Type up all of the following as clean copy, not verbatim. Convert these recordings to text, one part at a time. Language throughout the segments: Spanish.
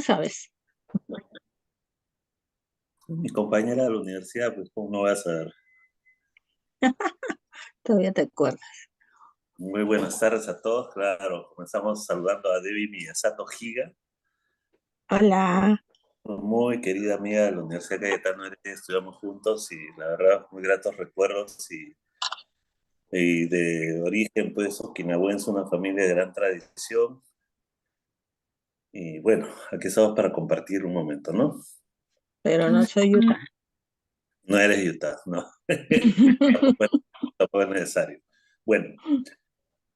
sabes? Mi compañera de la universidad, pues, ¿cómo no vas a saber? Todavía te acuerdas. Muy buenas tardes a todos. Claro, comenzamos saludando a Debbie Miyasato Higa, Hola. muy querida amiga de la Universidad Cayetano Heredia. Estudiamos juntos y la verdad, muy gratos recuerdos y de origen, pues, okinawense, una familia de gran tradición. Y bueno, aquí estamos para compartir un momento, ¿no? Pero no soy Utah. No eres Utah, no. Tampoco, tampoco es necesario. Bueno,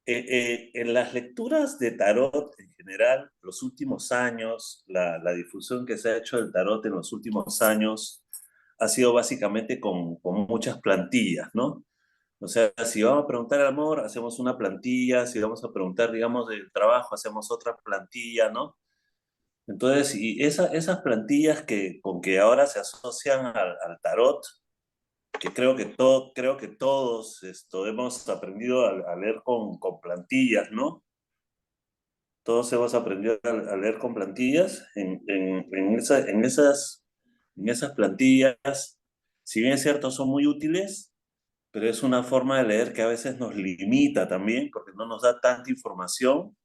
en las lecturas de tarot en general, los últimos años, la difusión que se ha hecho del tarot en los últimos años ha sido básicamente con muchas plantillas, ¿no? O sea, si vamos a preguntar el amor, hacemos una plantilla, si vamos a preguntar, digamos, del trabajo, hacemos otra plantilla, ¿no? Entonces, y esas plantillas con que ahora se asocian al tarot, que creo que todos hemos aprendido a leer con plantillas, ¿no? Todos hemos aprendido a leer con plantillas. En esas plantillas, si bien es cierto, son muy útiles, pero es una forma de leer que a veces nos limita también, porque no nos da tanta información.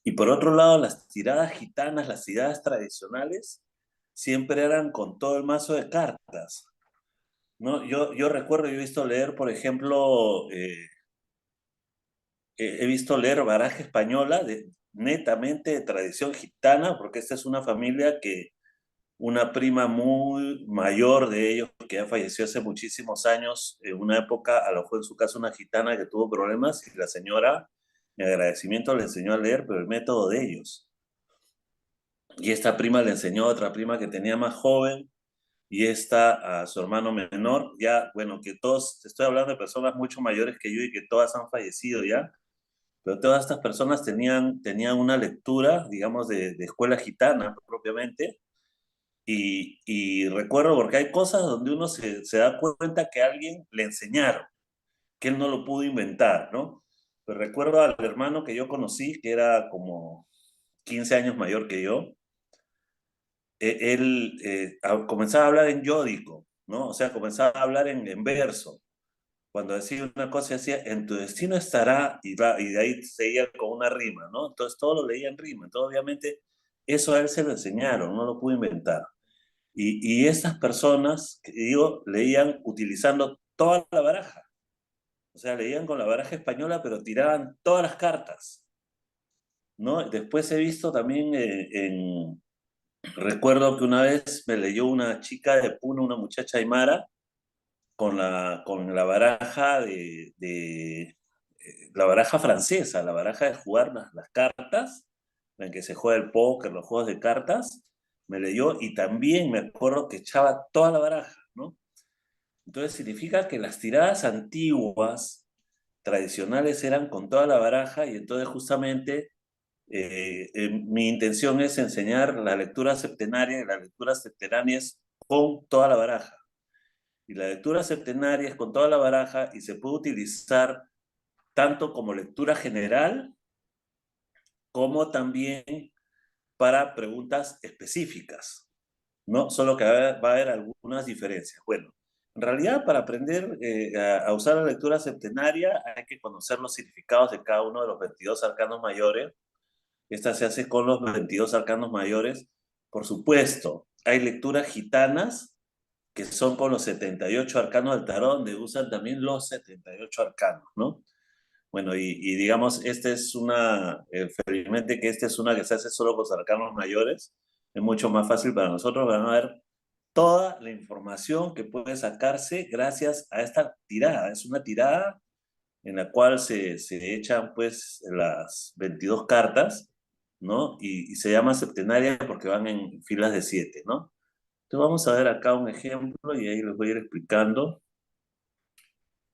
Y por otro lado, las tiradas gitanas, las tiradas tradicionales, siempre eran con todo el mazo de cartas, ¿no? Yo recuerdo, yo he visto leer, por ejemplo, he visto leer baraja española netamente de tradición gitana, porque esta es una familia que una prima muy mayor de ellos, que ya falleció hace muchísimos años, en una época alojó en su casa una gitana que tuvo problemas y la señora, mi agradecimiento, le enseñó a leer, pero el método de ellos. Y esta prima le enseñó a otra prima que tenía más joven y esta a su hermano menor, ya, bueno, que todos, estoy hablando de personas mucho mayores que yo y que todas han fallecido ya, pero todas estas personas tenían una lectura, digamos, de escuela gitana propiamente, y recuerdo porque hay cosas donde uno se da cuenta que a alguien le enseñaron, que él no lo pudo inventar, ¿no? Pero recuerdo al hermano que yo conocí, que era como 15 años mayor que yo, él comenzaba a hablar en yódico, ¿no? O sea, comenzaba a hablar en verso. Cuando decía una cosa, decía, en tu destino estará, y de ahí seguía con una rima, ¿no? Entonces todo lo leía en rima. Entonces, obviamente, eso a él se lo enseñaron, no lo pudo inventar. Y esas personas, que digo, leían utilizando toda la baraja. O sea, leían con la baraja española, pero tiraban todas las cartas, ¿no? Después he visto también recuerdo que una vez me leyó una chica de Puno, una muchacha aymara, con la baraja la baraja francesa, la baraja de jugar las cartas, en que se juega el póker, los juegos de cartas, me leyó y también me acuerdo que echaba toda la baraja, ¿no? Entonces significa que las tiradas antiguas, tradicionales, eran con toda la baraja y entonces justamente mi intención es enseñar la lectura septenaria y las lecturas septenarias con toda la baraja. Y la lectura septenaria es con toda la baraja y se puede utilizar tanto como lectura general como también para preguntas específicas, ¿no? Solo que va a haber algunas diferencias. Bueno, en realidad para aprender a usar la lectura septenaria hay que conocer los significados de cada uno de los 22 arcanos mayores. Esta se hace con los 22 arcanos mayores. Por supuesto, hay lecturas gitanas que son con los 78 arcanos del tarot, donde usan también los 78 arcanos, ¿no? Bueno, y digamos, esta es felizmente que esta es una que se hace solo con los arcanos mayores, es mucho más fácil para nosotros, van a ver toda la información que puede sacarse gracias a esta tirada. Es una tirada en la cual se echan pues las 22 cartas, ¿no? Y se llama septenaria porque van en filas de 7, ¿no? Entonces vamos a ver acá un ejemplo y ahí les voy a ir explicando.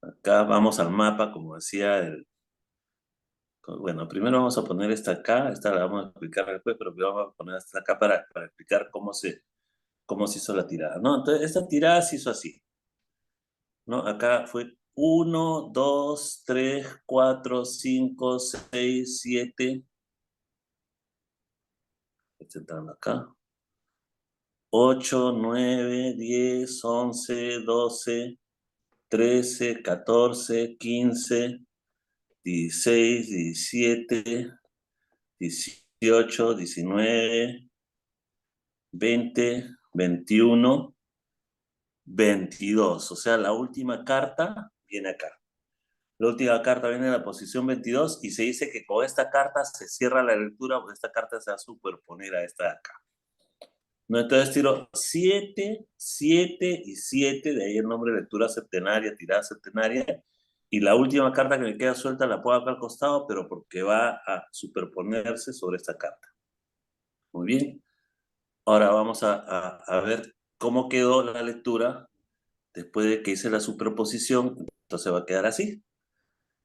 Acá vamos al mapa, como decía bueno, primero vamos a poner esta acá, esta la vamos a explicar después, pero primero vamos a poner esta acá para explicar cómo se hizo la tirada, ¿no? Entonces, esta tirada se hizo así, ¿no? Acá fue uno, 2, 3, 4, 5, 6, 7, Está entrando acá. 8, 9, 10, 11, 12, 13, 14, 15, 16, 17, 18, 19, 20, 21, 22. O sea, la última carta viene acá. La última carta viene en la posición 22 y se dice que con esta carta se cierra la lectura porque esta carta se va a superponer a esta de acá. ¿No? Entonces tiro 7, 7 y 7, de ahí el nombre de lectura septenaria, tirada septenaria, y la última carta que me queda suelta la puedo acá al costado, pero porque va a superponerse sobre esta carta. Muy bien. Ahora vamos a ver cómo quedó la lectura después de que hice la superposición. Entonces va a quedar así.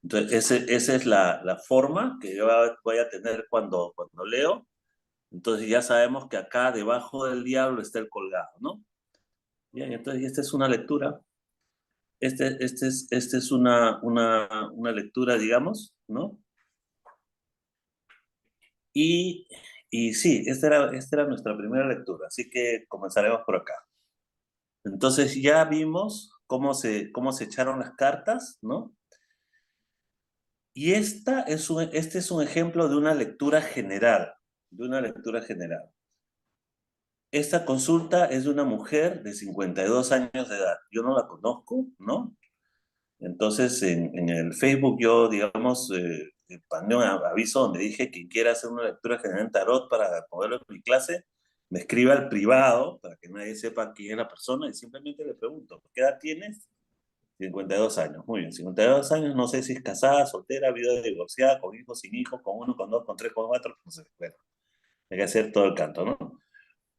Entonces esa es la forma que yo voy a tener cuando leo. Entonces ya sabemos que acá debajo del diablo está el colgado, ¿no? Bien, entonces esta es una lectura. Este es una lectura, digamos, ¿no? Y, y sí, esta era nuestra primera lectura, así que comenzaremos por acá. Entonces ya vimos cómo se echaron las cartas, ¿no? Y este es un ejemplo de una lectura general, de una lectura general. Esta consulta es de una mujer de 52 años de edad. Yo no la conozco, ¿no? Entonces, en el Facebook yo, digamos, mandé un aviso donde dije quien quiera hacer una lectura general en tarot para poderlo en mi clase, me escriba al privado para que nadie sepa quién es la persona y simplemente le pregunto, ¿qué edad tienes? 52 años, muy bien, 52 años, no sé si es casada, soltera, viuda, divorciada, con hijos, sin hijos, con uno, con dos, con tres, con cuatro, no sé, bueno, hay que hacer todo el canto, ¿no?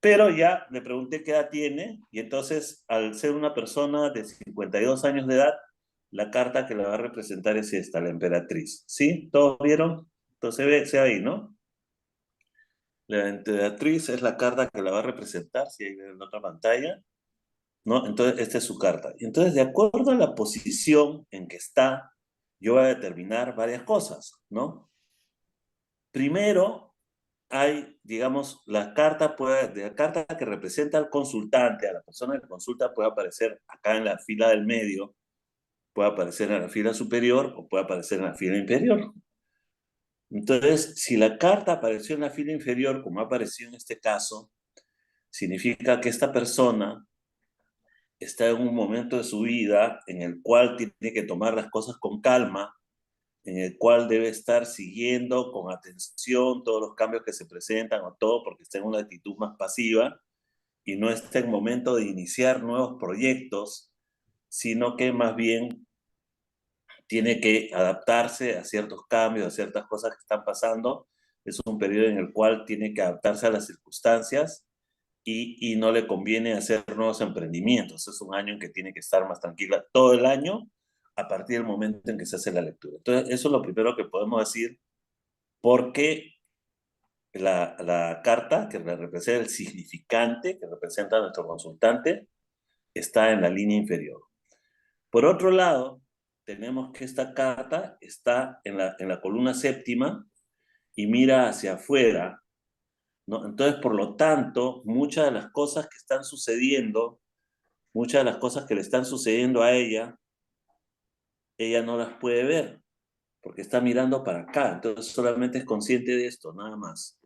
Pero ya le pregunté qué edad tiene, y entonces, al ser una persona de 52 años de edad, la carta que la va a representar es esta, la emperatriz. ¿Sí? ¿Todos vieron? Entonces se ve ahí, ¿no? La emperatriz es la carta que la va a representar, si hay en otra pantalla, ¿no? Entonces, esta es su carta. Y entonces, de acuerdo a la posición en que está, yo voy a determinar varias cosas, ¿no? Primero, hay, digamos, la carta que representa al consultante, a la persona que consulta, puede aparecer acá en la fila del medio, puede aparecer en la fila superior o puede aparecer en la fila inferior. Entonces, si la carta apareció en la fila inferior, como ha aparecido en este caso, significa que esta persona está en un momento de su vida en el cual tiene que tomar las cosas con calma, en el cual debe estar siguiendo con atención todos los cambios que se presentan o todo, porque está en una actitud más pasiva y no está en momento de iniciar nuevos proyectos, sino que más bien tiene que adaptarse a ciertos cambios, a ciertas cosas que están pasando. Es un periodo en el cual tiene que adaptarse a las circunstancias y no le conviene hacer nuevos emprendimientos. Es un año en que tiene que estar más tranquila todo el año a partir del momento en que se hace la lectura. Entonces, eso es lo primero que podemos decir, porque la carta que representa el significante, que representa a nuestro consultante, está en la línea inferior. Por otro lado, tenemos que esta carta está en la columna séptima y mira hacia afuera, ¿no? Entonces, por lo tanto, muchas de las cosas que están sucediendo, muchas de las cosas que le están sucediendo a ella no las puede ver, porque está mirando para acá, entonces solamente es consciente de esto, nada más.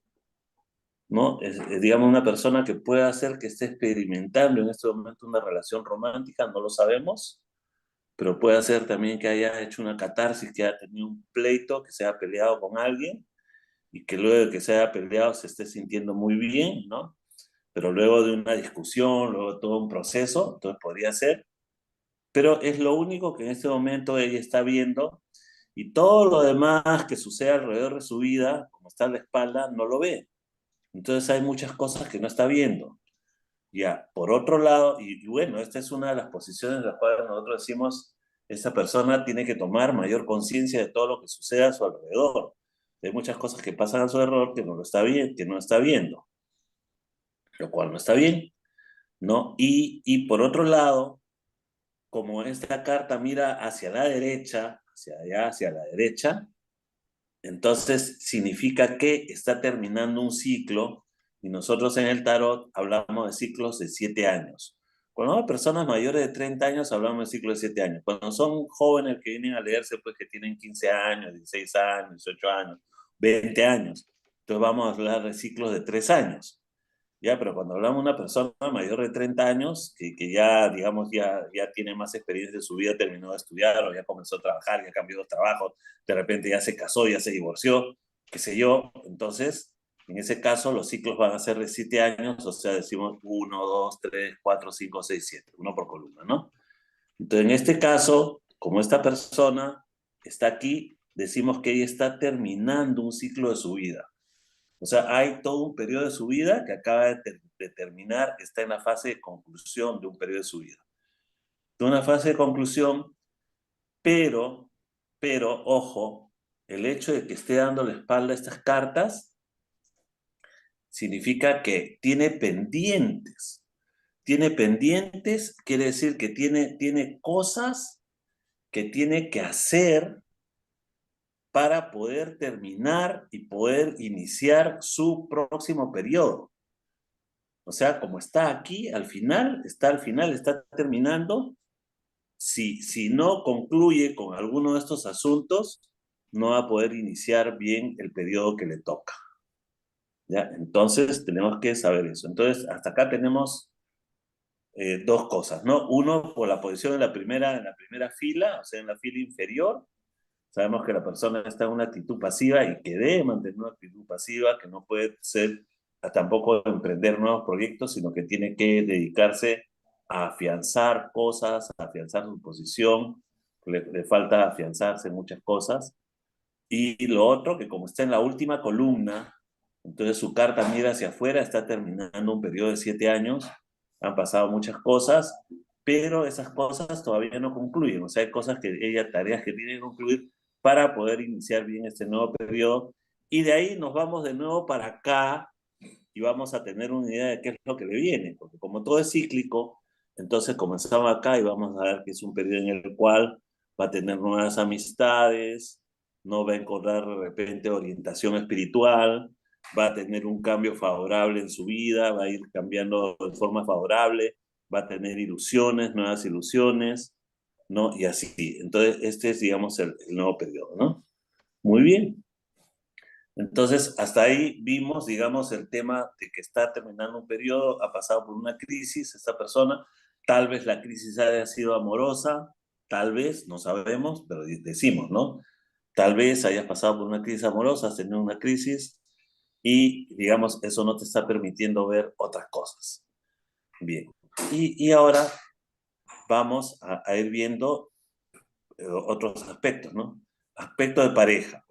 ¿No? Digamos, una persona que pueda hacer que esté experimentando en este momento una relación romántica, no lo sabemos, pero puede ser también que haya hecho una catarsis, que haya tenido un pleito, que se haya peleado con alguien y que luego de que se haya peleado se esté sintiendo muy bien, ¿no? Pero luego de una discusión, luego de todo un proceso, entonces podría ser, pero es lo único que en este momento ella está viendo y todo lo demás que sucede alrededor de su vida, como está a la espalda, no lo ve. Entonces hay muchas cosas que no está viendo. Ya, por otro lado, y bueno, esta es una de las posiciones en las cuales nosotros decimos, esta persona tiene que tomar mayor conciencia de todo lo que sucede a su alrededor. Hay muchas cosas que pasan a su alrededor que no lo está bien, que no está viendo, lo cual no está bien, ¿no? Y por otro lado, como esta carta mira hacia la derecha, hacia allá, hacia la derecha, entonces significa que está terminando un ciclo Y nosotros en el tarot hablamos de ciclos de 7 años. Cuando hay personas mayores de 30 años, hablamos de ciclos de 7 años. Cuando son jóvenes que vienen a leerse, pues que tienen 15 años, 16 años, 18 años, 20 años, entonces vamos a hablar de ciclos de 3 años. Ya, pero cuando hablamos de una persona mayor de 30 años, que ya, digamos, ya tiene más experiencia en su vida, terminó de estudiar o ya comenzó a trabajar, ya cambió de trabajo, de repente ya se casó, ya se divorció, qué sé yo, entonces, en ese caso, los ciclos van a ser de 7 años, o sea, decimos 1, 2, 3, 4, 5, 6, 7, uno por columna, ¿no? Entonces, en este caso, como esta persona está aquí, decimos que ella está terminando un ciclo de su vida. O sea, hay todo un periodo de su vida que acaba de terminar, está en la fase de conclusión de un periodo de su vida. De una fase de conclusión, pero, ojo, el hecho de que esté dando la espalda a estas cartas significa que tiene pendientes. Tiene pendientes, quiere decir que tiene cosas que tiene que hacer para poder terminar y poder iniciar su próximo periodo. O sea, como está aquí, al final, está terminando. Si no concluye con alguno de estos asuntos, no va a poder iniciar bien el periodo que le toca. ¿Ya? Entonces, tenemos que saber eso. Entonces, hasta acá tenemos dos cosas, ¿no? Uno, por la posición en la primera fila, o sea, en la fila inferior. Sabemos que la persona está en una actitud pasiva y que debe mantener una actitud pasiva, que no puede ser tampoco emprender nuevos proyectos, sino que tiene que dedicarse a afianzar cosas, a afianzar su posición, le falta afianzarse en muchas cosas. Y lo otro, que como está en la última columna, entonces su carta mira hacia afuera, está terminando un periodo de 7 años, han pasado muchas cosas, pero esas cosas todavía no concluyen, o sea, hay cosas que ella, tareas que tiene que concluir para poder iniciar bien este nuevo periodo, y de ahí nos vamos de nuevo para acá y vamos a tener una idea de qué es lo que le viene, porque como todo es cíclico, entonces comenzamos acá y vamos a ver que es un periodo en el cual va a tener nuevas amistades, no va a encontrar de repente orientación espiritual, va a tener un cambio favorable en su vida, va a ir cambiando de forma favorable, va a tener ilusiones, nuevas ilusiones, ¿no? Y así. Entonces, este es, digamos, el nuevo periodo, ¿no? Muy bien. Entonces, hasta ahí vimos, digamos, el tema de que está terminando un periodo, ha pasado por una crisis esta persona, tal vez la crisis haya sido amorosa, tal vez, no sabemos, pero decimos, ¿no? Tal vez hayas pasado por una crisis amorosa, has tenido una crisis y, digamos, eso no te está permitiendo ver otras cosas. Bien. Y ahora vamos a ir viendo otros aspectos, ¿no? Aspecto de pareja.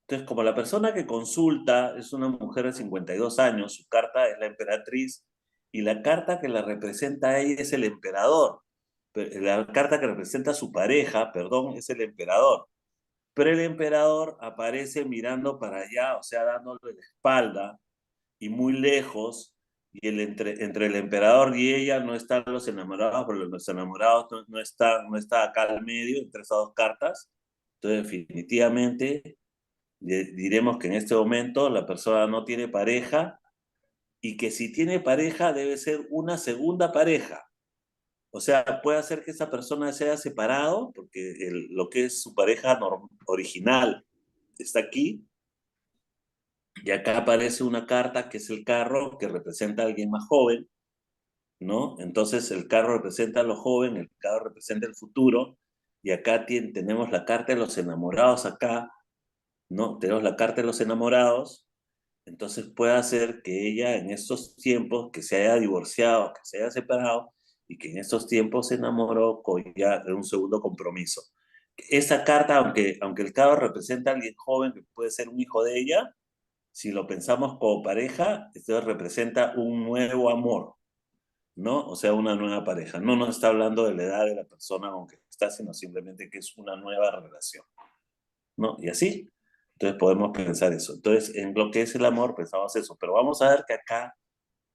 Entonces, como la persona que consulta es una mujer de 52 años, su carta es la emperatriz y la carta que la representa a ella es el emperador. La carta que representa a su pareja, perdón, es el emperador. Pero el emperador aparece mirando para allá, o sea, dándole la espalda y muy lejos, y entre el emperador y ella no están los enamorados, pero los enamorados no está acá al medio, entre esas dos cartas. Entonces, definitivamente diremos que en este momento la persona no tiene pareja y que si tiene pareja debe ser una segunda pareja. O sea, puede ser que esa persona se haya separado porque lo que es su pareja original está aquí y acá aparece una carta que es el carro que representa a alguien más joven, ¿no? Entonces el carro representa a lo joven, el carro representa el futuro y acá tenemos la carta de los enamorados acá, ¿no? Tenemos la carta de los enamorados. Entonces puede hacer que ella en estos tiempos, que se haya divorciado, que se haya separado, y que en estos tiempos se enamoró con ya de un segundo compromiso. Esta carta, aunque el carro representa a alguien joven que puede ser un hijo de ella, si lo pensamos como pareja, esto representa un nuevo amor, ¿no? O sea, una nueva pareja. No nos está hablando de la edad de la persona con que está, sino simplemente que es una nueva relación, ¿no? Y así. Entonces podemos pensar eso. Entonces, en lo que es el amor, pensamos eso. Pero vamos a ver que acá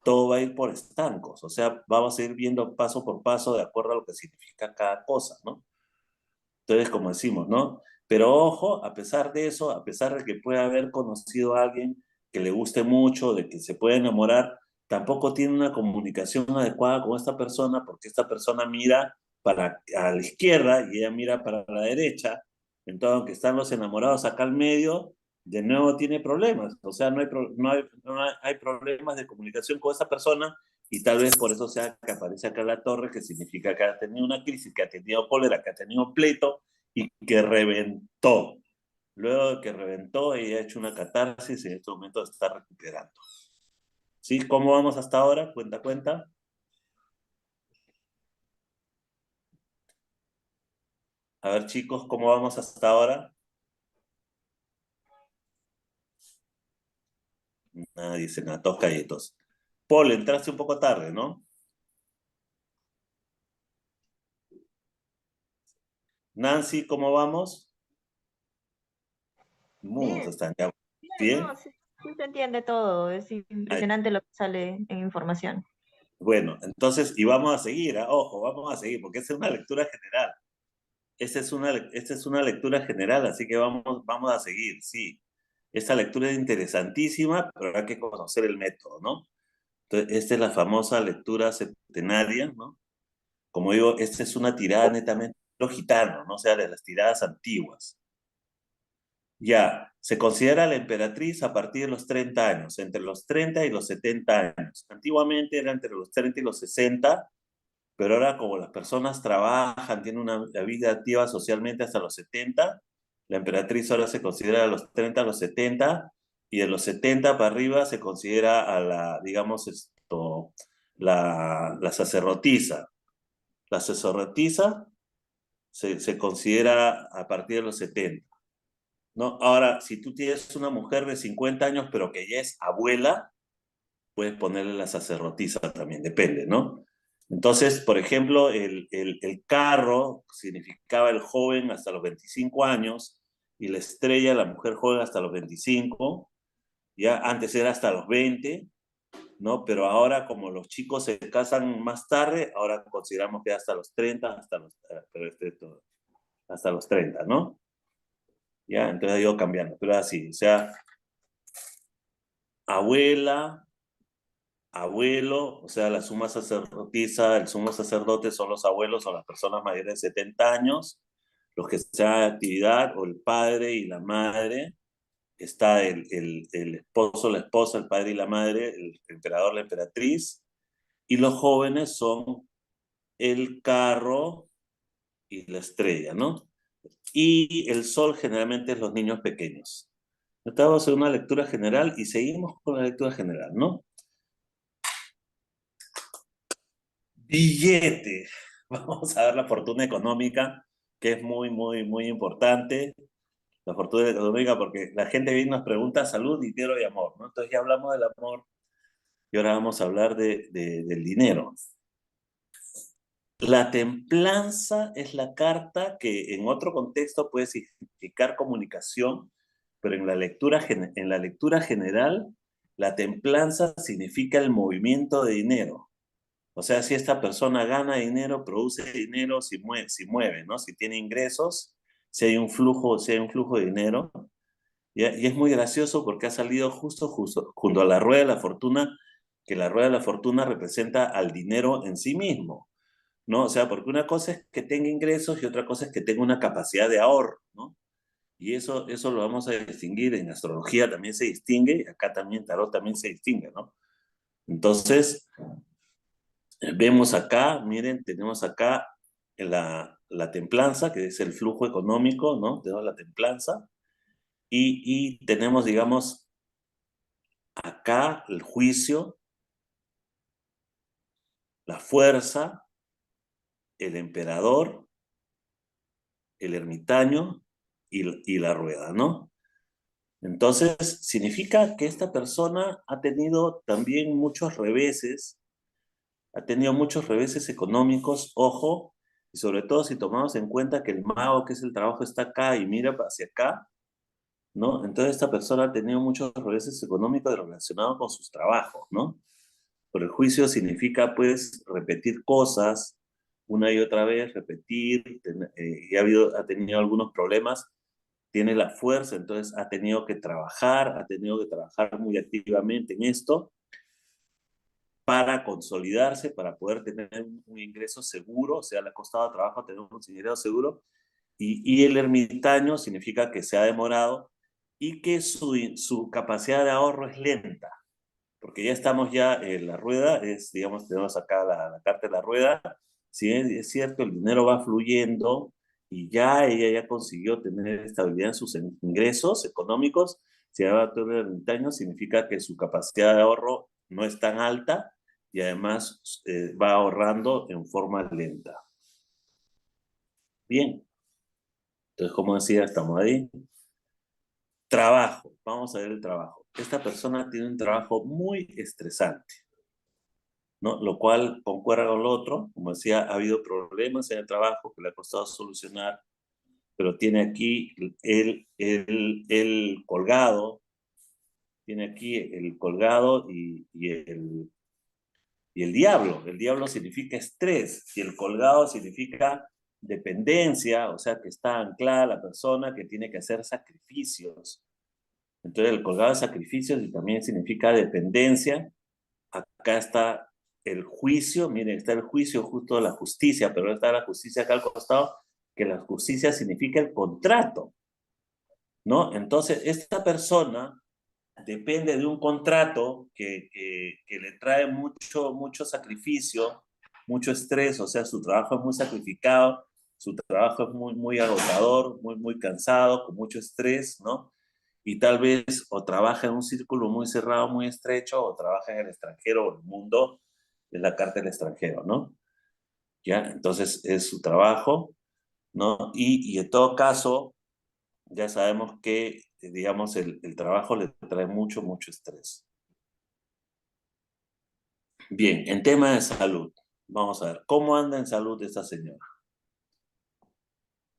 todo va a ir por estancos. O sea, vamos a ir viendo paso por paso de acuerdo a lo que significa cada cosa, ¿no? Entonces, como decimos, ¿no? Pero ojo, a pesar de eso, a pesar de que pueda haber conocido a alguien que le guste mucho, de que se pueda enamorar, tampoco tiene una comunicación adecuada con esta persona, porque esta persona mira para a la izquierda y ella mira para la derecha. Entonces, aunque están los enamorados acá al medio, de nuevo tiene problemas. O sea, no hay problemas de comunicación con esa persona, y tal vez por eso sea que aparece acá la torre, que significa que ha tenido una crisis, que ha tenido cólera, que ha tenido pleito y que reventó. Luego de que reventó, ella ha hecho una catarsis y en este momento está recuperando. ¿Sí? ¿Cómo vamos hasta ahora? Cuenta, cuenta. A ver, chicos, ¿cómo vamos hasta ahora? Nadie se nada, todos calladitos. Paul, entraste un poco tarde, ¿no? Nancy, ¿cómo vamos? Mudos Bien, están ya. bien, no, ¿Bien? sí, sí se entiende todo. Es Ahí. impresionante lo que sale en información. Bueno, entonces, y vamos a seguir, ¿ah? Ojo, vamos a seguir, porque esta es una lectura general. Esta es una lectura general, así que vamos a seguir, sí. Esta lectura es interesantísima, pero hay que conocer el método, ¿no? Entonces, esta es la famosa lectura septenaria, ¿no? Como digo, esta es una tirada netamente lo gitano, ¿no? O sea, de las tiradas antiguas. Ya, se considera la emperatriz a partir de los 30 años, entre los 30 y los 70 años. Antiguamente era entre los 30 y los 60, pero ahora como las personas trabajan, tienen una vida activa socialmente hasta los 70, la emperatriz ahora se considera de los 30 a los 70, y de los 70 para arriba se considera a la, digamos, la sacerdotisa. La sacerdotisa se considera a partir de los 70, ¿no? Ahora, si tú tienes una mujer de 50 años, pero que ya es abuela, puedes ponerle la sacerdotisa también, depende, ¿no? Entonces, por ejemplo, el carro significaba el joven hasta los 25 años, y la estrella, la mujer joven hasta los 25, ya antes era hasta los 20, ¿no? Pero ahora, como los chicos se casan más tarde, ahora consideramos que hasta los 30, hasta los 30, ¿no? Ya, entonces ha ido cambiando, pero así, o sea, abuela, abuelo, o sea, la suma sacerdotisa, el sumo sacerdote son los abuelos, son las personas mayores de 70 años, los que sean de actividad, o el padre y la madre, está el esposo, la esposa, el padre y la madre, el emperador, la emperatriz, y los jóvenes son el carro y la estrella, ¿no? Y el sol generalmente es los niños pequeños. Estamos a hacer una lectura general y seguimos con la lectura general, ¿no? Billete. Vamos a ver la fortuna económica, que es muy, muy, muy importante. La fortuna económica, porque la gente viene y nos pregunta salud, dinero y amor, ¿no? Entonces ya hablamos del amor y ahora vamos a hablar del dinero. La templanza es la carta que en otro contexto puede significar comunicación, pero en la lectura general, la templanza significa el movimiento de dinero. O sea, si esta persona gana dinero, produce dinero, si mueve, ¿no? Si tiene ingresos, si hay un flujo de dinero. ¿Ya? Y es muy gracioso porque ha salido justo junto a la rueda de la fortuna, que la rueda de la fortuna representa al dinero en sí mismo, ¿no? O sea, porque una cosa es que tenga ingresos y otra cosa es que tenga una capacidad de ahorro, ¿no? Y eso lo vamos a distinguir, en astrología también se distingue, acá también tarot también se distingue, ¿no? Entonces, vemos acá, miren, tenemos acá la templanza, que es el flujo económico, ¿no? Tenemos la templanza, y tenemos, digamos, acá el juicio, la fuerza, el emperador, el ermitaño y la rueda, ¿no? Entonces, significa que esta persona ha tenido también muchos reveses, ha tenido muchos reveses económicos, ojo, y sobre todo si tomamos en cuenta que el mago, que es el trabajo, está acá y mira hacia acá, ¿no? Entonces esta persona ha tenido muchos reveses económicos relacionados con sus trabajos, ¿no? Por el juicio significa, pues, repetir cosas una y otra vez, repetir, y ha tenido algunos problemas tiene la fuerza, entonces ha tenido que trabajar muy activamente en esto para consolidarse, para poder tener un ingreso seguro, o sea, le ha costado trabajo tener un ingreso seguro, y el ermitaño significa que se ha demorado y que su capacidad de ahorro es lenta, porque ya estamos ya en la rueda, es, digamos, tenemos acá la carta de la rueda, si es cierto, el dinero va fluyendo y ya ella ya consiguió tener estabilidad en sus ingresos económicos, si va todo el ermitaño, significa que su capacidad de ahorro no es tan alta y además va ahorrando en forma lenta. Bien, entonces como decía, estamos ahí. Trabajo, vamos a ver el trabajo. Esta persona tiene un trabajo muy estresante, ¿no? Lo cual concuerda con lo otro. Como decía, ha habido problemas en el trabajo que le ha costado solucionar, pero tiene aquí el colgado, tiene aquí el colgado y el diablo. El diablo significa estrés y el colgado significa dependencia, o sea, que está anclada la persona, que tiene que hacer sacrificios. Entonces, el colgado de sacrificios y también significa dependencia. Acá está el juicio, miren, está el juicio justo de la justicia, pero está la justicia acá al costado, que la justicia significa el contrato, ¿no? Entonces, esta persona depende de un contrato que le trae mucho sacrificio, mucho estrés, o sea, su trabajo es muy sacrificado, su trabajo es muy agotador, muy cansado, con mucho estrés, ¿no? Y tal vez o trabaja en un círculo muy cerrado, muy estrecho, o trabaja en el extranjero o el mundo, es la carta del extranjero, ¿no? ¿Ya? Entonces es su trabajo, ¿no? Y en todo caso, ya sabemos que, digamos, el trabajo le trae mucho estrés. Bien, en tema de salud, vamos a ver, ¿cómo anda en salud esta señora?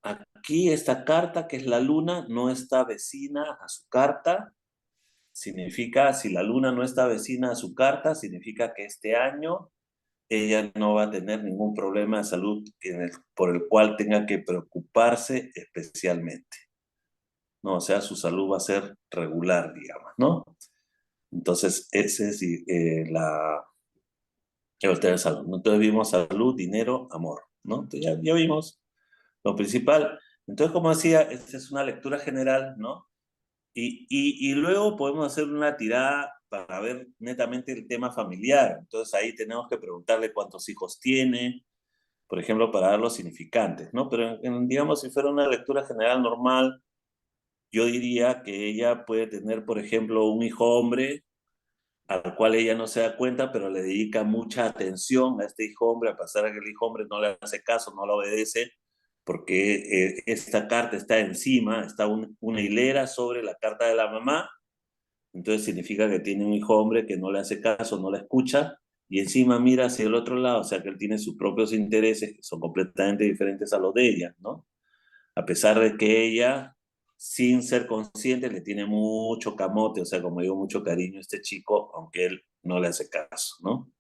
Aquí esta carta, que es la luna, no está vecina a su carta. Significa, si la luna no está vecina a su carta, significa que este año ella no va a tener ningún problema de salud por el cual tenga que preocuparse especialmente, ¿no? O sea, su salud va a ser regular, digamos, ¿no? Entonces, ese es el tema de salud, ¿no? Entonces vimos salud, dinero, amor, ¿no? Entonces ya vimos lo principal. Entonces, como decía, esta es una lectura general, ¿no? Y luego podemos hacer una tirada para ver netamente el tema familiar. Entonces ahí tenemos que preguntarle cuántos hijos tiene, por ejemplo, para dar los significantes, ¿no? Pero digamos, si fuera una lectura general normal, yo diría que ella puede tener, por ejemplo, un hijo hombre al cual ella no se da cuenta, pero le dedica mucha atención a este hijo hombre, a pesar de que el hijo hombre no le hace caso, no lo obedece, porque esta carta está encima, está una hilera sobre la carta de la mamá, entonces significa que tiene un hijo hombre que no le hace caso, no la escucha, y encima mira hacia el otro lado, o sea que él tiene sus propios intereses que son completamente diferentes a los de ella, ¿no? A pesar de que ella, sin ser consciente, le tiene mucho camote, o sea, como digo, mucho cariño a este chico, aunque él no le hace caso, ¿no?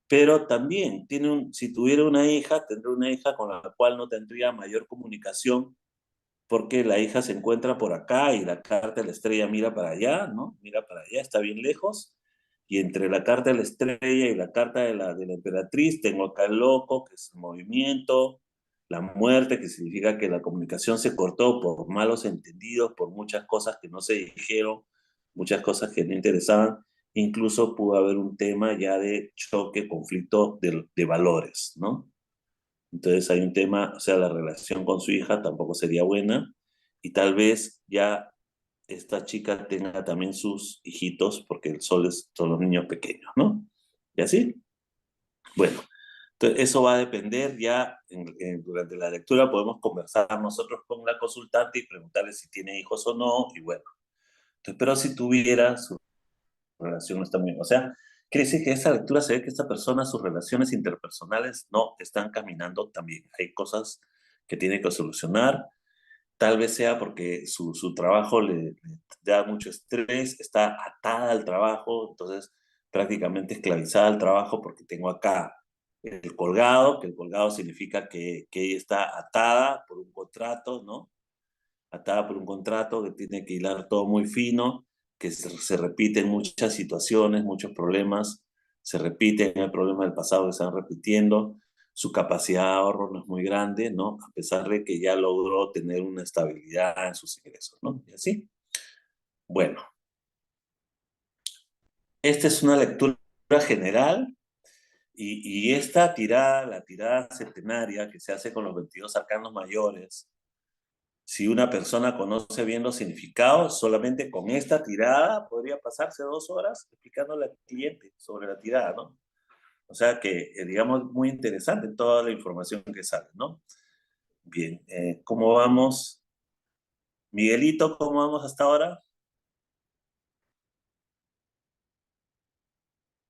Pero también si tuviera una hija, tendría una hija con la cual no tendría mayor comunicación, porque la hija se encuentra por acá y la carta de la estrella mira para allá, ¿no? Mira para allá, está bien lejos. Y entre la carta de la estrella y la carta de la emperatriz, tengo acá el loco, que es el movimiento, la muerte, que significa que la comunicación se cortó por malos entendidos, por muchas cosas que no se dijeron, muchas cosas que no interesaban. Incluso pudo haber un tema ya de choque, conflicto de valores, ¿no? Entonces hay un tema, o sea, la relación con su hija tampoco sería buena y tal vez ya esta chica tenga también sus hijitos, porque el sol son los niños pequeños, ¿no? ¿Y así? Bueno, entonces eso va a depender ya, durante la lectura podemos conversar nosotros con la consultante y preguntarle si tiene hijos o no, y bueno, entonces, pero si tuviera, su relación no está muy bien. O sea, quiere decir que esta lectura se ve que esta persona, sus relaciones interpersonales no están caminando tan bien. Hay cosas que tiene que solucionar. Tal vez sea porque su trabajo le da mucho estrés, está atada al trabajo, entonces prácticamente esclavizada al trabajo, porque tengo acá el colgado, que el colgado significa que ella está atada por un contrato, ¿no? atada por un contrato, que tiene que hilar todo muy fino, que se repiten muchas situaciones, muchos problemas, se repiten el problema del pasado que se van repitiendo, su capacidad de ahorro no es muy grande, ¿no? A pesar de que ya logró tener una estabilidad en sus ingresos, ¿no? Y así. Bueno, esta es una lectura general y esta tirada, la tirada centenaria que se hace con los 22 arcanos mayores, si una persona conoce bien los significados, solamente con esta tirada podría pasarse 2 horas explicándole al cliente sobre la tirada, ¿no? O sea que, digamos, muy interesante toda la información que sale, ¿no? Bien, ¿cómo vamos? Miguelito, ¿cómo vamos hasta ahora?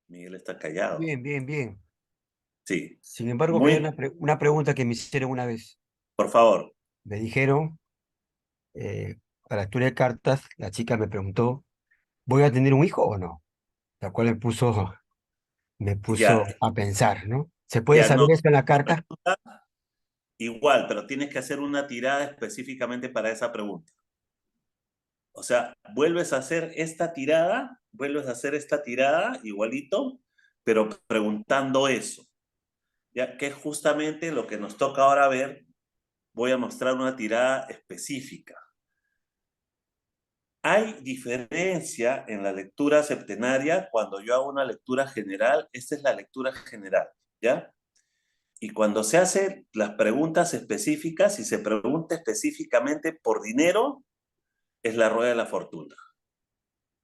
Miguel está callado. Bien, bien, bien. Sí, Sin embargo, quería muy, una pregunta que me hicieron una vez. por favor. Me dijeron, a la lectura de cartas, la chica me preguntó, ¿voy a tener un hijo o no? La cual me Ya, puso a pensar, ¿no? ¿Se puede ya no, saber esto en la carta? igual, pero tienes que hacer una tirada específicamente para esa pregunta. O sea, vuelves a hacer esta tirada igualito, pero preguntando eso. Ya que es justamente lo que nos toca ahora ver. Voy a mostrar una tirada específica. Hay diferencia en la lectura septenaria cuando yo hago una lectura general. Esta es la lectura general, ¿ya? Y cuando se hacen las preguntas específicas, si se pregunta específicamente por dinero, es la rueda de la fortuna.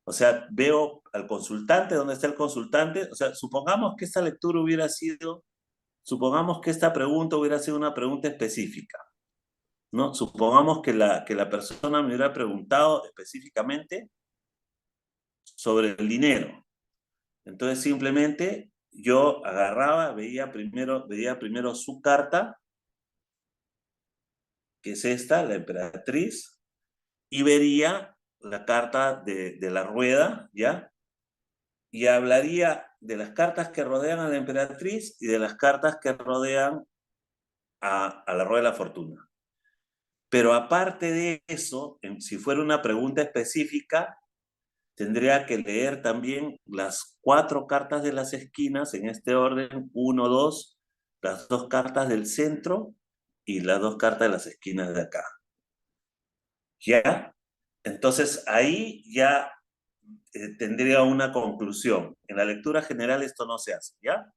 O sea, veo al consultante, ¿dónde está el consultante? O sea, supongamos que esta pregunta hubiera sido una pregunta específica, ¿no? Supongamos que la persona me hubiera preguntado específicamente sobre el dinero. Entonces, simplemente yo agarraba, veía primero su carta, que es esta, la emperatriz, y vería la carta de la rueda, ¿ya? Y hablaría de las cartas que rodean a la emperatriz y de las cartas que rodean a la rueda de la fortuna. Pero aparte de eso, si fuera una pregunta específica, tendría que leer también las 4 cartas de las esquinas en este orden, 1, 2, las 2 cartas del centro y las 2 cartas de las esquinas de acá. ¿Ya? Entonces ahí ya tendría una conclusión. En la lectura general esto no se hace, ¿ya?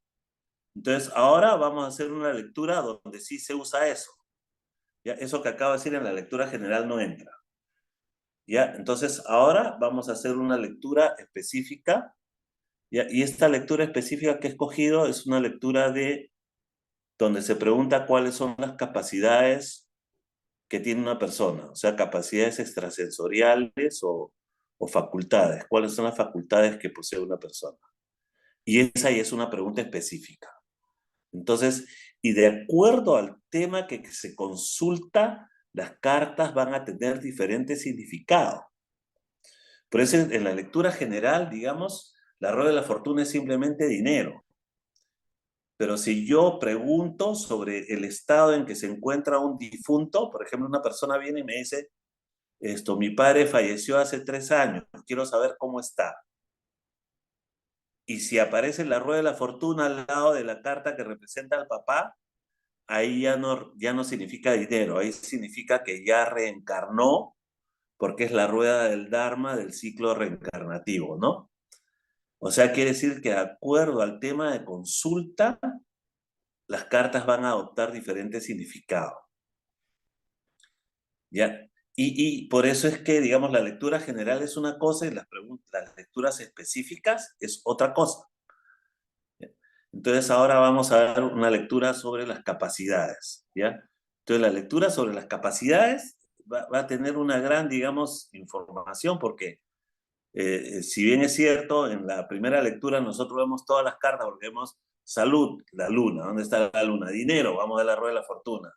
Entonces ahora vamos a hacer una lectura donde sí se usa eso. ¿Ya? Eso que acabo de decir en la lectura general no entra. ¿Ya? Entonces ahora vamos a hacer una lectura específica. ¿Ya? Y esta lectura específica que he escogido es una lectura donde se pregunta cuáles son las capacidades que tiene una persona, o sea, capacidades extrasensoriales o facultades, cuáles son las facultades que posee una persona. Y esa ya es una pregunta específica. Entonces, y de acuerdo al tema que se consulta, las cartas van a tener diferentes significados. Por eso en la lectura general, digamos, la rueda de la fortuna es simplemente dinero. Pero si yo pregunto sobre el estado en que se encuentra un difunto, por ejemplo, una persona viene y me dice, mi padre falleció hace 3 años, quiero saber cómo está. Y si aparece la rueda de la fortuna al lado de la carta que representa al papá, ahí ya no significa dinero, ahí significa que ya reencarnó, porque es la rueda del Dharma del ciclo reencarnativo, ¿no? O sea, quiere decir que de acuerdo al tema de consulta, las cartas van a adoptar diferentes significados. ¿Ya? Y por eso es que, digamos, la lectura general es una cosa y las lecturas específicas es otra cosa. ¿Ya? Entonces ahora vamos a dar una lectura sobre las capacidades, ¿ya? Entonces la lectura sobre las capacidades va a tener una gran, digamos, información porque si bien es cierto, en la primera lectura nosotros vemos todas las cartas porque vemos salud, la luna, ¿dónde está la luna? Dinero, vamos a ver la rueda de la fortuna.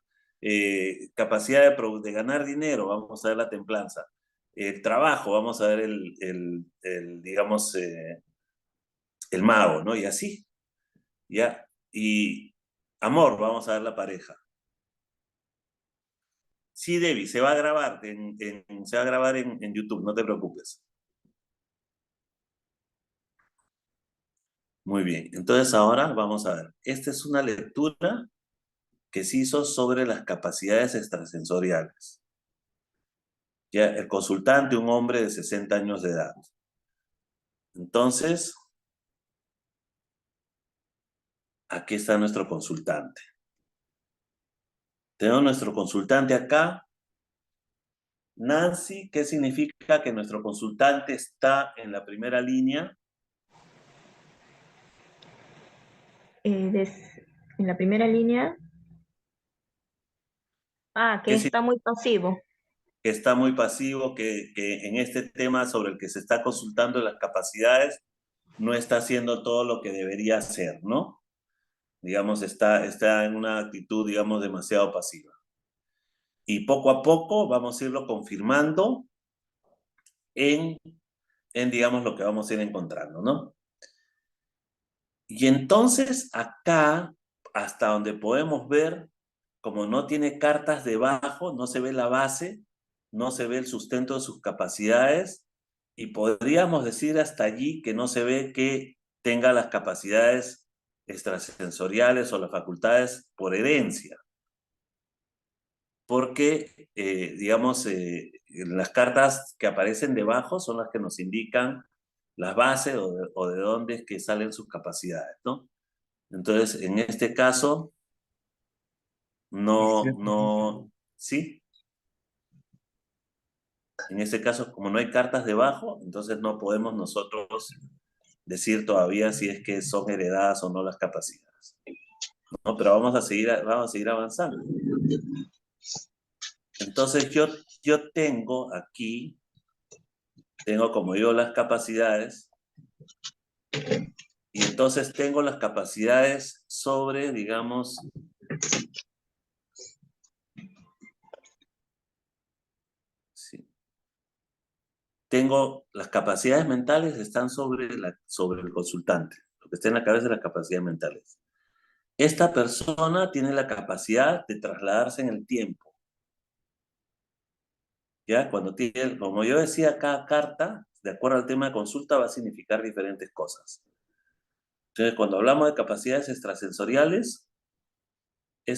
Capacidad de ganar dinero, vamos a ver la templanza. Trabajo, vamos a ver digamos, el mago, ¿no? Y así, ¿ya? Y amor, vamos a ver la pareja. Sí, Debbie, se va a grabar se va a grabar en YouTube, no te preocupes. Muy bien, entonces ahora vamos a ver. Esta es una lectura que se hizo sobre las capacidades extrasensoriales. Ya, el consultante, un hombre de 60 años de edad. Entonces, aquí está nuestro consultante. Tenemos nuestro consultante acá. Nancy, ¿qué significa que nuestro consultante está en la primera línea? En la primera línea, que ¿Qué está muy pasivo. Que está muy pasivo, que en este tema sobre el que se está consultando las capacidades, no está haciendo todo lo que debería hacer, ¿no? Digamos, está en una actitud, digamos, demasiado pasiva. Y poco a poco vamos a irlo confirmando en digamos, lo que vamos a ir encontrando, ¿no? Y entonces acá, hasta donde podemos ver, como no tiene cartas debajo, no se ve la base, no se ve el sustento de sus capacidades, y podríamos decir hasta allí que no se ve que tenga las capacidades extrasensoriales o las facultades por herencia. Porque, digamos, las cartas que aparecen debajo son las que nos indican las bases o de dónde es que salen sus capacidades, ¿no? Entonces, en este caso, sí. En este caso, como no hay cartas debajo, entonces no podemos nosotros decir todavía si es que son heredadas o no las capacidades, ¿no? Pero vamos a seguir avanzando. Entonces, yo tengo aquí, como digo, las capacidades, y entonces tengo las capacidades sobre, digamos, sí. Tengo las capacidades mentales, están sobre el consultante, lo que está en la cabeza de las capacidades mentales. Esta persona tiene la capacidad de trasladarse en el tiempo. ¿Ya? Como yo decía, cada carta, de acuerdo al tema de consulta, va a significar diferentes cosas. Entonces, cuando hablamos de capacidades extrasensoriales, el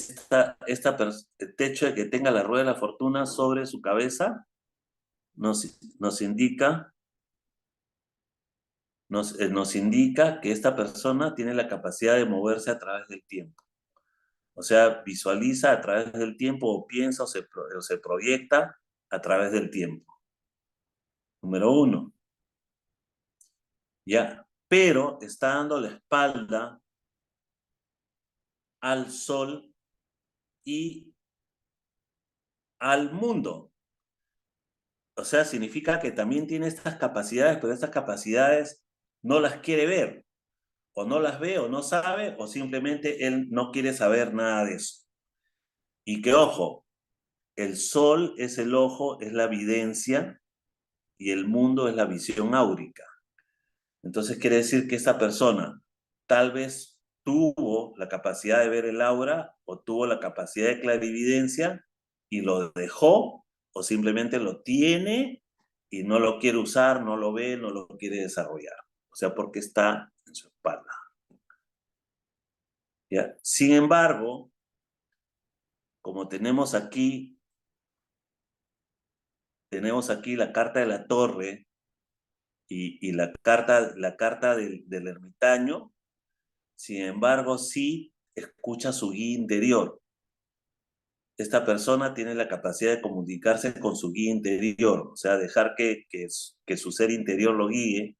hecho de que tenga la rueda de la fortuna sobre su cabeza nos indica que esta persona tiene la capacidad de moverse a través del tiempo. O sea, visualiza a través del tiempo o piensa o se proyecta a través del tiempo. Número 1. Ya, pero está dando la espalda al sol y al mundo. O sea, significa que también tiene estas capacidades, pero estas capacidades no las quiere ver, o no las ve, o no sabe, o simplemente él no quiere saber nada de eso. Y que, ojo, el sol es el ojo, es la videncia, y el mundo es la visión áurica. Entonces quiere decir que esa persona tal vez tuvo la capacidad de ver el aura o tuvo la capacidad de clarividencia y lo dejó, o simplemente lo tiene y no lo quiere usar, no lo ve, no lo quiere desarrollar. O sea, porque está en su espalda. ¿Ya? Sin embargo, como tenemos aquí la carta de la torre y la carta del ermitaño, sin embargo, sí escucha su guía interior. Esta persona tiene la capacidad de comunicarse con su guía interior, o sea, dejar que su ser interior lo guíe,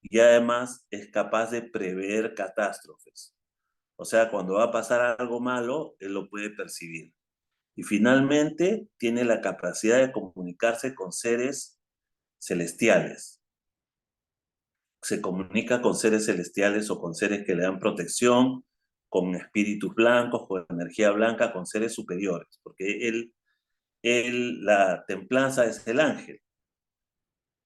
y además es capaz de prever catástrofes. O sea, cuando va a pasar algo malo, él lo puede percibir. Y finalmente, tiene la capacidad de comunicarse con seres celestiales. Se comunica con seres celestiales o con seres que le dan protección, con espíritus blancos, con energía blanca, con seres superiores, porque la templanza es el ángel,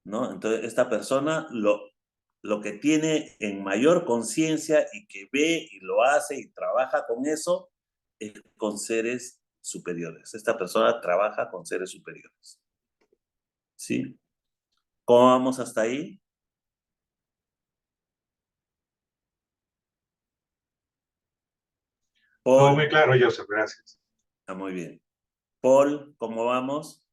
¿no? Entonces, esta persona lo que tiene en mayor conciencia y que ve y lo hace y trabaja con eso es con seres superiores. Esta persona trabaja con seres superiores. ¿Sí? ¿Cómo vamos hasta ahí? Todo Paul, muy claro, Joseph, gracias. está muy bien. Paul, ¿cómo vamos?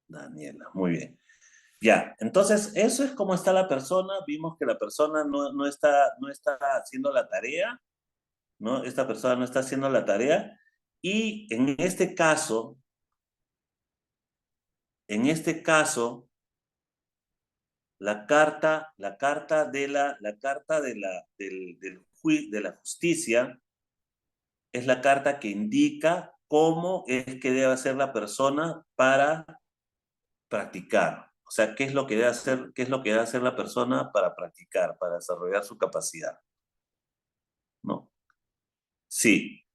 Daniela, muy bien. Ya, entonces eso es cómo está la persona. Vimos que la persona no está haciendo la tarea, ¿no? Esta persona no está haciendo la tarea. Y en este caso, de la justicia es la carta que indica cómo es que debe hacer la persona para practicar. O sea, qué es lo que debe hacer, qué es lo que debe hacer la persona para practicar, para desarrollar su capacidad, ¿no? Sí.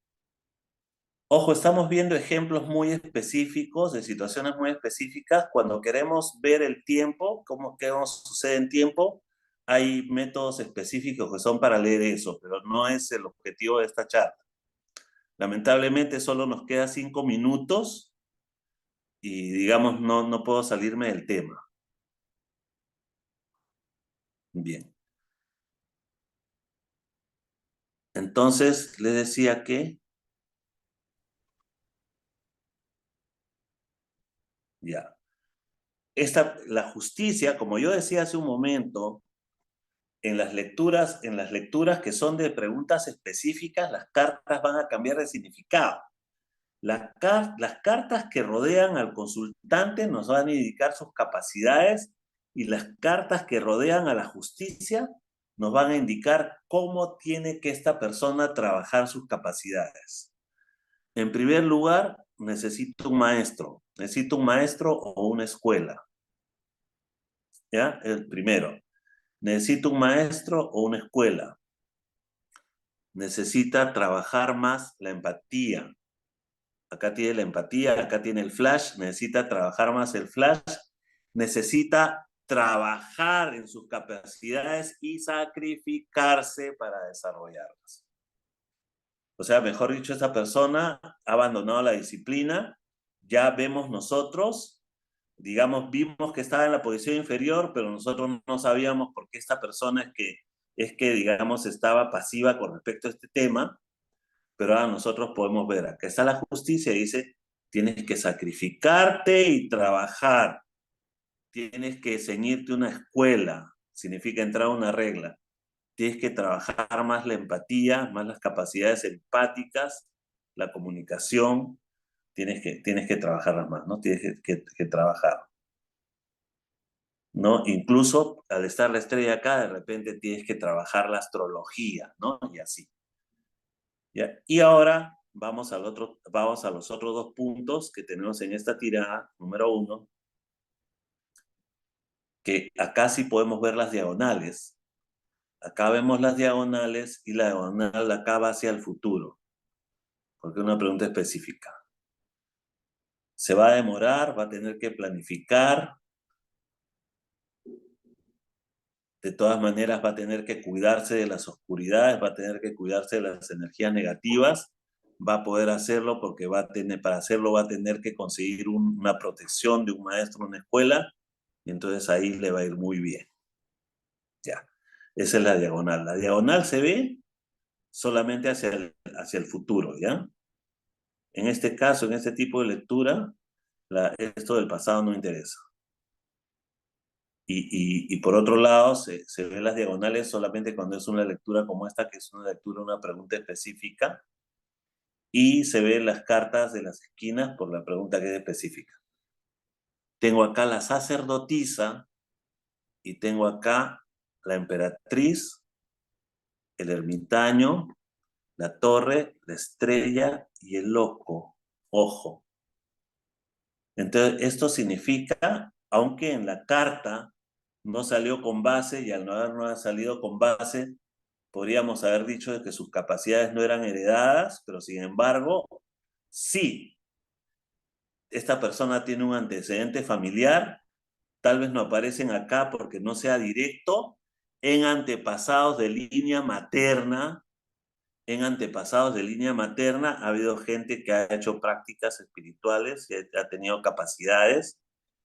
Ojo, estamos viendo ejemplos muy específicos, de situaciones muy específicas. Cuando queremos ver el tiempo, qué sucede en tiempo, hay métodos específicos que son para leer eso, pero no es el objetivo de esta charla. Lamentablemente solo nos queda 5 minutos y digamos no puedo salirme del tema. Bien. Entonces, le decía que, ya, la justicia, como yo decía hace un momento, en las lecturas que son de preguntas específicas, las cartas van a cambiar de significado. Las cartas que rodean al consultante nos van a indicar sus capacidades y las cartas que rodean a la justicia nos van a indicar cómo tiene que esta persona trabajar sus capacidades. En primer lugar, necesito un maestro. Necesito un maestro o una escuela. ¿Ya? El primero. Necesito un maestro o una escuela. Necesita trabajar más la empatía. Acá tiene la empatía, acá tiene el flash. Necesita trabajar más el flash. Necesita trabajar en sus capacidades y sacrificarse para desarrollarlas. O sea, mejor dicho, esta persona ha abandonado la disciplina. Ya vemos nosotros, digamos, vimos que estaba en la posición inferior, pero nosotros no sabíamos por qué esta persona digamos, estaba pasiva con respecto a este tema, pero ahora nosotros podemos ver, acá está la justicia y dice, tienes que sacrificarte y trabajar, tienes que ceñirte una escuela, significa entrar a una regla, tienes que trabajar más la empatía, más las capacidades empáticas, la comunicación, tienes que trabajarlas más, ¿no? Tienes que trabajar. ¿No? Incluso al estar la estrella acá, de repente tienes que trabajar la astrología, ¿no? Y así. ¿Ya? Y ahora vamos a los otros dos puntos que tenemos en esta tirada, número 1, que acá sí podemos ver las diagonales. Acá vemos las diagonales y la diagonal acá va hacia el futuro, porque es una pregunta específica. Se va a demorar, va a tener que planificar, de todas maneras va a tener que cuidarse de las oscuridades, va a tener que cuidarse de las energías negativas, va a poder hacerlo porque para hacerlo va a tener que conseguir una protección de un maestro en una escuela, y entonces ahí le va a ir muy bien. Ya, esa es la diagonal. La diagonal se ve solamente hacia el futuro, ¿ya? En este caso, en este tipo de lectura, esto del pasado no interesa. Y por otro lado, se ven las diagonales solamente cuando es una lectura como esta, que es una lectura, una pregunta específica, y se ven las cartas de las esquinas por la pregunta que es específica. Tengo acá la sacerdotisa y tengo acá la emperatriz, el ermitaño, la torre, la estrella y el loco. Ojo. Entonces, esto significa, aunque en la carta no salió con base, y al no haber salido con base, podríamos haber dicho de que sus capacidades no eran heredadas, pero sin embargo, sí, esta persona tiene un antecedente familiar, tal vez no aparecen acá porque no sea directo, en antepasados de línea materna, ha habido gente que ha hecho prácticas espirituales y ha tenido capacidades,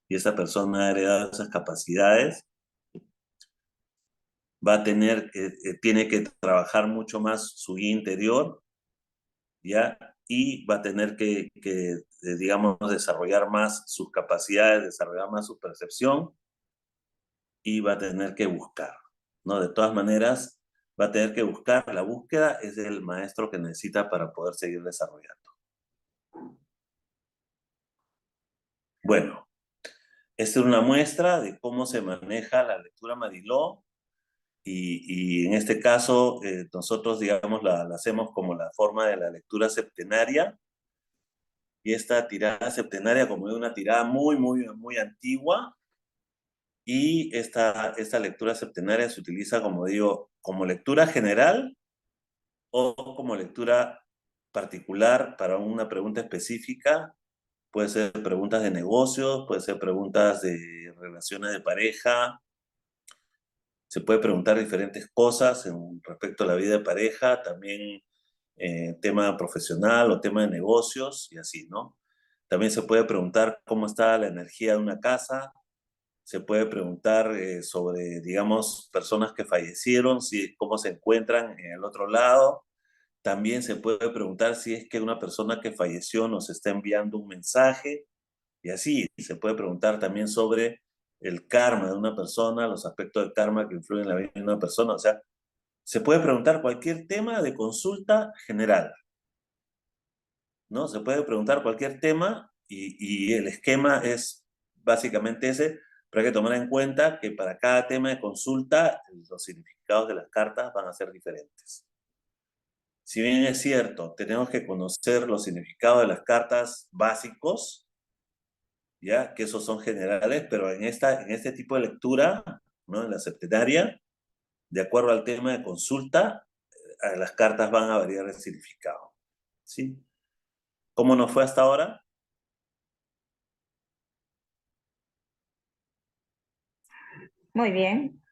y esa persona ha heredado esas capacidades. Tiene que trabajar mucho más su guía interior, ¿ya? Y va a tener que digamos, desarrollar más sus capacidades, desarrollar más su percepción, y va a tener que buscar, ¿no? De todas maneras, va a tener que buscar. La búsqueda es el maestro que necesita para poder seguir desarrollando. Bueno, esta es una muestra de cómo se maneja la lectura Mariló, y en este caso nosotros, digamos, la hacemos como la forma de la lectura septenaria, y esta tirada septenaria como es una tirada muy, muy, muy antigua, y esta lectura septenaria se utiliza, como digo, como lectura general o como lectura particular para una pregunta específica. Puede ser preguntas de negocios, puede ser preguntas de relaciones de pareja. Se puede preguntar diferentes cosas respecto a la vida de pareja, también tema profesional o tema de negocios y así, ¿no? También se puede preguntar cómo está la energía de una casa. Se puede preguntar sobre, digamos, personas que fallecieron, cómo se encuentran en el otro lado. También se puede preguntar si es que una persona que falleció nos está enviando un mensaje, y así. Se puede preguntar también sobre el karma de una persona, los aspectos del karma que influyen en la vida de una persona. O sea, se puede preguntar cualquier tema de consulta general, ¿no? Se puede preguntar cualquier tema, y el esquema es básicamente ese, pero hay que tomar en cuenta que para cada tema de consulta los significados de las cartas van a ser diferentes. Si bien es cierto, tenemos que conocer los significados de las cartas básicos, ya que esos son generales, pero en este tipo de lectura, ¿no? En la septenaria, de acuerdo al tema de consulta, las cartas van a variar el significado, ¿sí? ¿Cómo nos fue hasta ahora? Muy bien,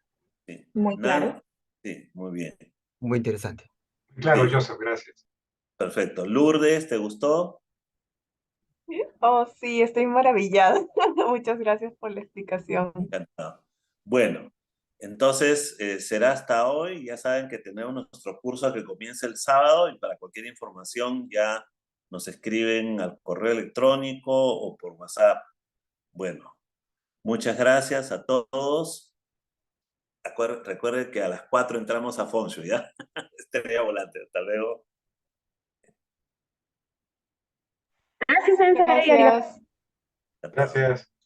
Sí. muy Nan, claro. sí, muy bien. Muy interesante. Claro, Sí, Joseph, gracias. perfecto. Lourdes, ¿te gustó? Oh, sí, estoy maravillada. Muchas gracias por la explicación. Encantado. Bueno, entonces será hasta hoy. Ya saben que tenemos nuestro curso que comienza el sábado, y para cualquier información ya nos escriben al correo electrónico o por WhatsApp. Bueno, muchas gracias a todos. Recuerden que a las 4 entramos a Foncio, ¿ya? Estrella Volante. Hasta luego. Gracias, Sensei. Arigato. Gracias. Chao. Gracias.